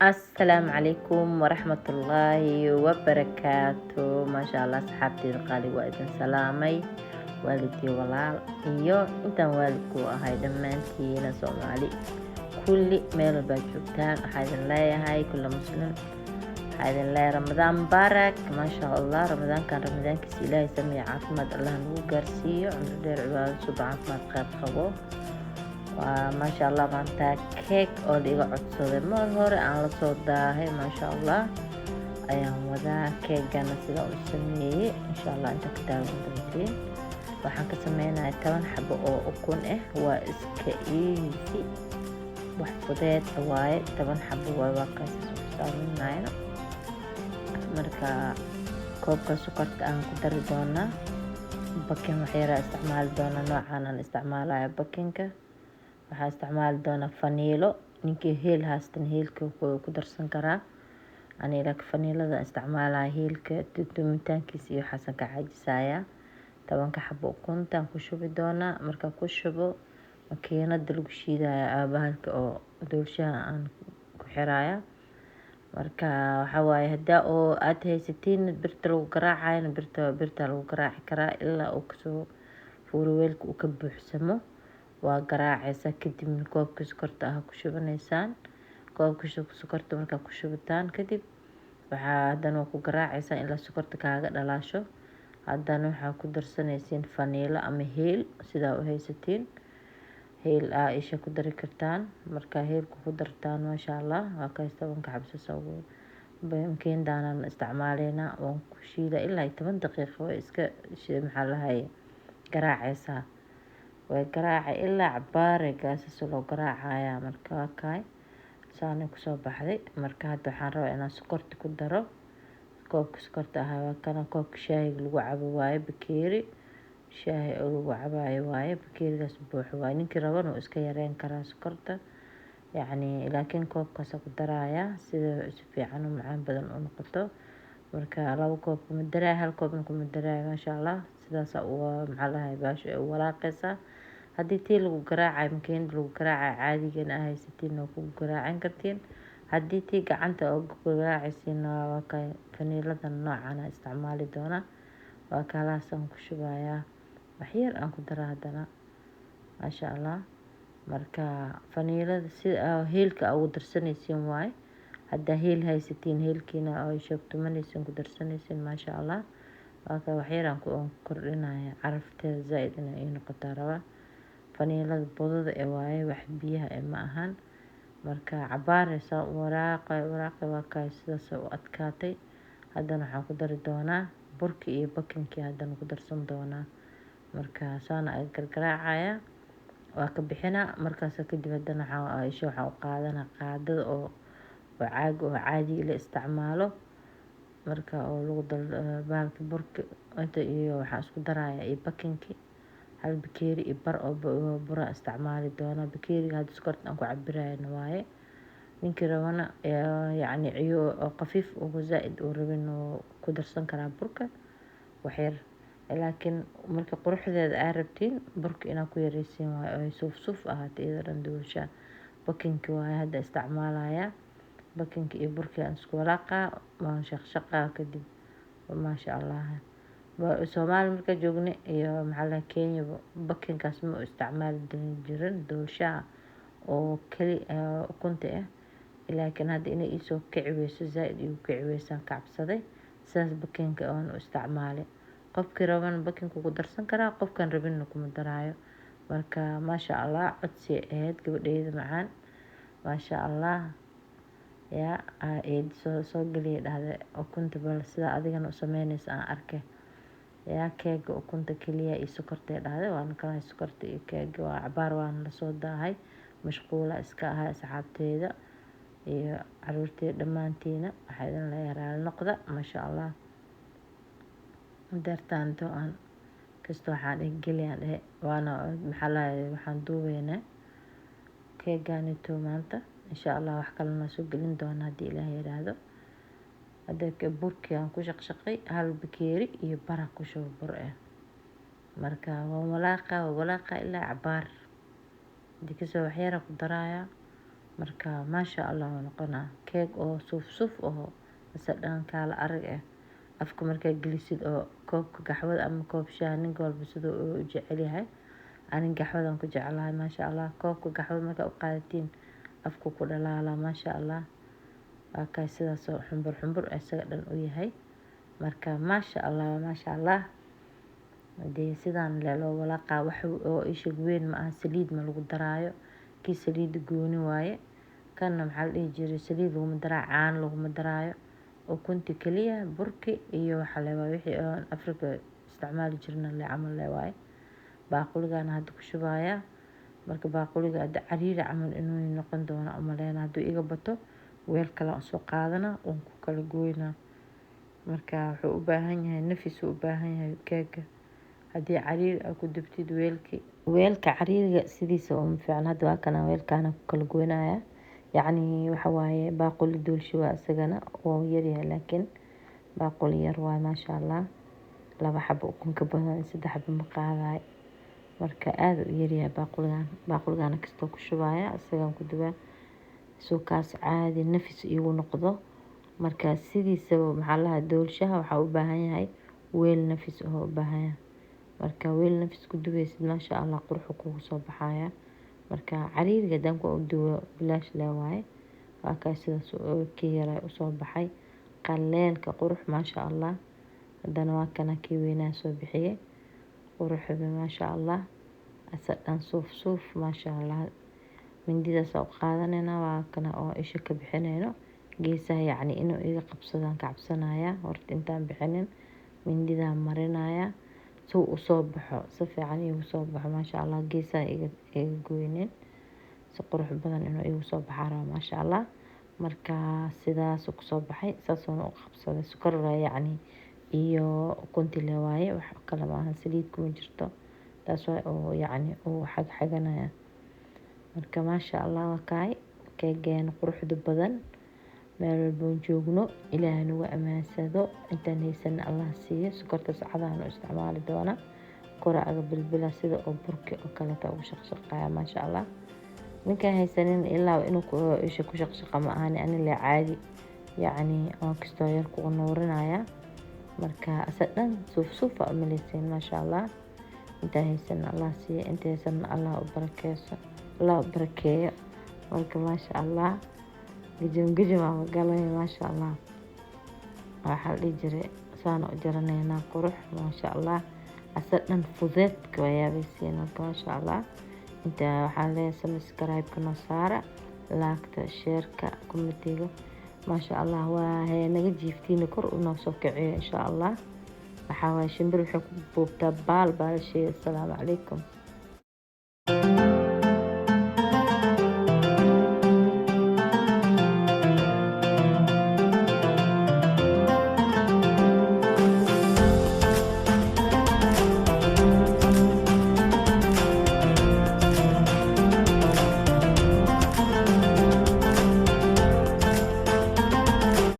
السلام عليكم ورحمة الله وبركاته ما شاء الله asxaabteyda qaali waa idin salaamay waalidkii walaal iyo intaan waalidku ahay dhammaantiina soomaali kulli meel walbaa joogtaan waxaa idin leeyahay kulla muslim waxaa idin leeyahay ramadaan mubaarak maasha allah ramadaankiisa ilaahay sameeya caafimaad allah nagu gaarsiiyo cumri dheer cibaado suba caafimaad qayb qabo waa maasha allah maanta keeg oo dhiga codsaday mar hore aan la soo daahay maasha allah ayaan wadaa keegana sidaa u sameeyey insha allah inta ka daawan doontiin waxaan ka sameynayaa 10 xabo oo ukun ah waa iska easy wax fudeed waaye 10 xabo waa kaas saameynayna marka koobka sokorta aan ku dari doonaa bakin waxyara isticmaali doonaa noocan aan isticmaalayo bakinka waxaa isticmaali doonaa faniilo ninkii heel haastan heelka ku darsan karaa aniga faniilada isticmaalaya heelka tumitaankiisa iyo xasan ka caajisaya 10 xabo ukuntaan ku shubi doonaa marka ku shubo makiinada lagu shiidaya aabahalka oo doolshaha aan ku xiraaya marka waxa waaye hadaa oo aad haysatiin birta lagu garaacayna birta lagu garaaci karaa ilaa uu kasoo fuuruweelka uu ka buuxsamo waa garaacaysa kadib koobka sokorta ah ku shubanaysaan koobka sokorta marka ku shubataan kadib waxaa hadana ku garaacaysa ilaa sokorta kaaga dhalaasho hadana waxaa ku darsanaysiin faniilo ama heel sidaa u haysatiin heel isha ku dari kartaan marka heelku ku dartaan maasha allah waa ka 10 xabso soo makiinadaan isticmaaleyna waan ku shiida ilaa 10 daqiiqo way iska maxaa lahaye garaacaysa way garaacay ilaa cabaare gaasas loo garaacaya marka kaay saani ku soo baxday marka hadda waxaan rabaa inaan sokorta ku daro koobka sokorta ah waa kana koobka shaahiga lagu cabo waaye bakeeri shaahi lagu cabayo waaye bakeerigaas buux waaye ninkii rabana uu iska yareyn karaa sokorta yacni laakiin koobkaas ku daraya sida si fiican u macaan badan u noqoto marka laba koob kuma daray hal koob kuma daray maasha allah sidaas uu maxaa lahaye baash u walaaqaysa haddii tii lagu garaacay makiinada lagu garaacay caadigan ah haysatiin oo ku garaacin kartiin haddii tii gacanta oo garaacaysiin waa ka faniilada noocan aan isticmaali doona waa kalaasaan ku shubayaa wax yar aan ku dara hadana maasha allah marka faniilada sida heelka ugu darsanaysiin waaye hadda heel haysatiin heelkiina oo shaqtumanaysiin ku darsanaysiin maasha allah waa ka wax yar aan ku kordhinaya carafteeda zaid inay noqoto raba faniilada budada ee waaye wax biyaha ee ma ahan marka cabaaraysa waraaqa waa ka sidaas u adkaatay hadana waxaan ku dari doonaa burki iyo bakinkii hadana ku darsan doonaa marka saana ay gargaraacaya waa ka bixinaa markaas kadib hadana waxaan u qaadanaa qaadada oo caag oo caadi la isticmaalo marka oo lagu baalka burka inta iyo waxaan isku daraya iyo bakinkii hal bakeeri iyo bar oo bura isticmaali doona bakeeriga hadda sokorta aan ku cabirayna waaye ninkii rabana yacni ciyo oo qafiif oo zaid oo rabin oo ku darsan karaa burka wax yar laakiin marka quruxdeeda aad rabtiin burka inaad ku yareysiin waaye oo suuf ahaato iyada dhan doolsha bakinka waaye hadda isticmaalaya bakinka iyo burka aan isku walaaqa waan shaqshaqa kadib maasha allah Soomaali marka joognay iyo maxaa la Kenya bakinkaas ma isticmaali jirin doolshaha oo kali ukunta ah laakiin hadda inay isoo kiciyeyso zaid iyo kiciyeysan kacabsaday saas bakinka aan u isticmaalay qofkii rabana bakinka ku darsan karaa qofkan rabina kuma daraayo marka maasha allah codsi ahayd gabadheeda macaan maasha allah ya soo galiya dhahday ukunta bal sida adigana u sameynaysa aan arkay ya keega ukunta kaliya iyo sokorta dhahday waan kala sokorta iyo keega waa cabaar waan la soo daahay mashquula iska ahaa asxaabteeda iyo caruurteeda dhammaantiina waxaa idin la yaraal noqda maasha allah dartaanto aan kasto waxaan geliyaan waana maxaa lahaye waxaan duubeynaa keeganito maanta insha allah wax kalena soo gelin doona haddii ilaahay yiraahdo hadda burkii aan ku shaqshaqay hal bakeeri iyo bara ku shubo bur marka waa walaaqa ilaa cabaar dikasoo wax yar ku daraya marka maasha allah wuu noqonaa keeg oo suuf oo mise dhan kaala arag ah. Afka markaa gelisid oo koobka qaxwada ama koob shaah ninka walba sidoo uu u jecel yahay. Anin qaxwadan ku jeclahay maasha allah. Koobka qaxwada markaa u qaadatiin afku ku dhalaalaa maasha allah. waa kaay sidaas oo xumbur isaga dhan u yahay. Marka maasha allah hadee sidaan loo walaaqa wax oo ishag weyn ma aha, saliid ma lagu daraayo. Kii saliid gooni waaye kana maxaa la dhihi jiray saliid laguma daraayo, caano laguma daraayo. Ukunta kaliya burki iyo waxa la wixii oo Afrika isticmaali jirna le camal le waaye. Baaquligan hadda ku shubaaya marka baaquliga hadda cariiri camal inuu noqon doono umaleena hadduu iga bato weel kale aan soo qaadana oon ku kala gooynaa. Marka wuxuu u baahan yahay nafis u baahan yahay keega. Haddii cariiri aad ku dubtid weelka cariiriga sidiisa oo fiican hadda waa kana weelkaana ku kala gooynaya. Yacni waxa waaye baaquli doolsho waa isagana oo yar yahay laakiin baaquli yar waa maasha allah. 2 xabo ukun ka badan 3 xabo ma qaadaay. Marka aad u yar yahay baaquligan kastoo ku shubaaya isagaan ku dubaa suukaas caadi nafis igu noqdo. Marka sidiisa maxaa lahaa doolshaha waxa u baahan yahay weel nafis oo u baahan yahay. Marka weel nafis ku dubaysid maasha allah qurux kugu soo baxaya. Marka cariiriga danku u duwo bilaash le waaye. Waa kaay sidaas oo kii yara u soo baxay qaleelka qurux maasha allah. Haddana waa kana kii weynaa soo bixiyay quruxda maasha allah. Asagan suuf maasha allah. Mindidaas oo qaadanayna waa kana oo isha ka bixinayno geesaha yacni inuu iga qabsadaan ka cabsanaya horta intaan bixinin mindida marinaya soo u soo baxo si fiican igu soo baxo maasha allah geesaha iga gooynin si qurux badan inuu igu soo baxaa maasha allah. Marka sidaas ku soo baxay saas oo qabsaday sukar yacni iyo ukunti le waaye wax kale ma aha saliid kuma jirto taas oo yacni oo xaganaya. Marka maasha allah waa kaay keegeen quruxda badan meel walba joogno ilaahay nagu amaansado intaan haysan allah siiyo sokorta sacadaan oo isticmaali doona qoraaga bilbila sida oo burki oo kale ta ugu shaqshaqaya maasha allah. ninka haysanin ilaa inuu ku isha ku shaqshaqa ma ahan ani la caadi yacni oo kastoo yar ku nuurinaya. Marka asadan suuf amaleysiin maasha allah. intaan haysan allah siiyo intaan haysan allah u barakeeyo marka maasha allah gajum ama galay maasha allah. waxa la dhihi jiray saan u jaranayna qurux maasha allah. asadan fudeed ka yaabaysiin marka maasha allah. inta waxaan leeyahay subscribe ka noo saara laagta sheerka kumatiga maasha allah. waa naga jiiftiin kor u noo soo kiciyo insha allah. waxa waa shimbir wuxuu ku buubtaa baal baalashay. Assalaamu calaykum.